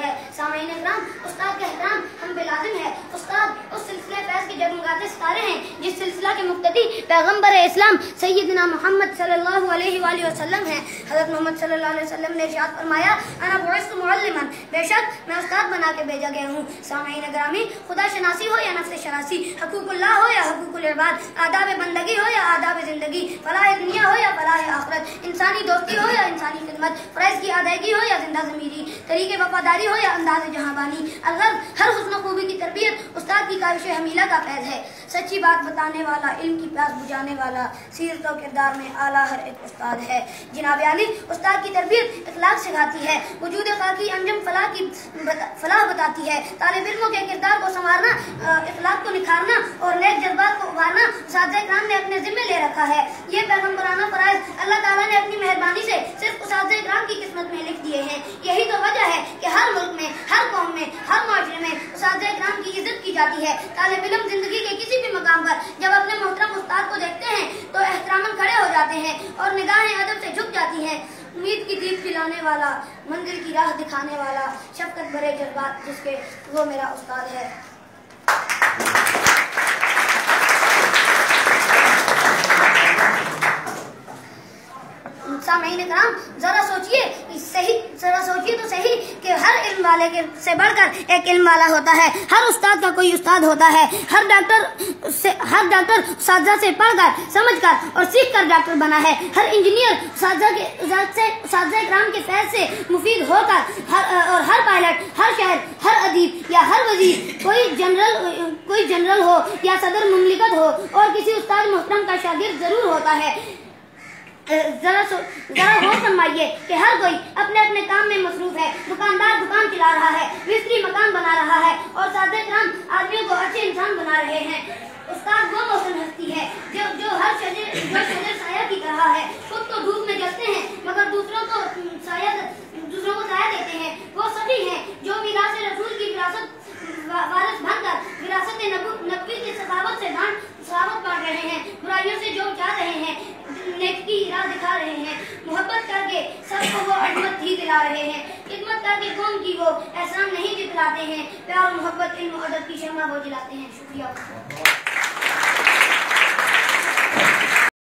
है। सामईन इकराम, उस्ताद का एहतराम हम पे लाजिम है। उस्ताद उस सिलसिले फैज़ के जगमगाते सितारे हैं जिस सिलसिला के मुक्तदी पैगम्बर इस्लाम सैयदना मोहम्मद सल्लल्लाहु अलैहि वसल्लम हैं। हज़रत मोहम्मद सल्लल्लाहु अलैहि वसल्लम ने इरशाद फरमाया, अना बुइस्तु मुअल्लिमन, बेशक मैं उस्ताद बना के भेजा गया हूँ। सामईन इकरामी, खुदा शनासी हो या नफ्स शनासी, हकूकुल्लाह हो या हकूकुल इबाद, आदाब बंदगी हो या आदाब जिंदगी, फलाह दुनिया हो या फलाह आखिरत, इंसानी दोस्ती हो या इंसानी खिदमत, फ़र्ज़ की अदायगी हो या जिंदा ज़मीरी, तरीके वफादारी हो या अंदाज़ जहांबानी, हर हुस्न खूबी की तरबियत उस्ताद की काविश हमीला का फैज़ है। सच्ची बात बताने वाला, इल्म की प्यास बुझाने वाला, सीरत और किरदार में आला हर एक उस्ताद है। जनाब आली, उस्ताद की तरबियत इखलाक सिखाती है, वजूद खाकी अंजम फलाह बताती है। तालिब इल्मों के किरदार को संवारना, इखलाक को निखारना और नेक जज्बात को उभारना उस्ताद इकराम ने अपने जिम्मे ले रखा है। ये पैगम्बराना फराइज़ अल्लाह ताला ने अपनी मेहरबानी से सिर्फ उस्ताद इकराम की किस्मत में लिख दिए हैं। यही तो वजह है कि हर मुल्क में, हर कौम में, हर माशरे में उस्ताद इकराम की इज्जत की जाती है। तालिब इल्म जिंदगी के किसी भी मकाम पर जब अपने मोहतरम उस्ताद को देखते हैं तो एहतरामन खड़े हो जाते हैं और निगाहें अदब से झुक जाती हैं। उम्मीद की दीप खिलाने वाला, मंजिल की राह दिखाने वाला, शफकत भरे जज्बात जिसके, वो मेरा उस्ताद है। सामईन इकराम, जरा सोचिए तो सही कि हर इल्म वाले से बढ़कर एक इल्म वाला होता है। हर उस्ताद का कोई उस्ताद होता है। हर डॉक्टर साजा से पढ़कर, समझकर और सीखकर डॉक्टर बना है। हर इंजीनियर साजा इकराम के फैज़ से मुफीद होकर और हर पायलट, हर शायर, हर अदीब या हर वजीर, कोई जनरल हो या सदर मुमलिकत हो और किसी उस्ताद मोहतरम का शागिर्द जरूर होता है। जरा गौर फरमाइए कि हर कोई अपने अपने काम में मसरूफ है। दुकानदार दुकान चला रहा है, मिस्त्री मकान बना रहा है और सादे इकराम आदमियों को अच्छे इंसान बना रहे हैं। उस्ताद वो मौसम हस्ती है जो हर शजर साया की तरह है। खुद तो धूप में जलते हैं मगर दूसरों को साया देते हैं। वो सभी हैं जो विरासत रसूल की वारिस बनकर विरासत नबवी की सखावत से सखावत बांट रहे हैं। बुराइयों से जो बचा रहे हैं, नेकी की राह दिखा रहे हैं। मोहब्बत करके सबको वो अजमत ही दिला रहे हैं। खिदमत करके कौम की वो एहसान नहीं दिखलाते हैं। प्यार मोहब्बत इल्म अदब की शम्मा वो जलाते हैं। शुक्रिया।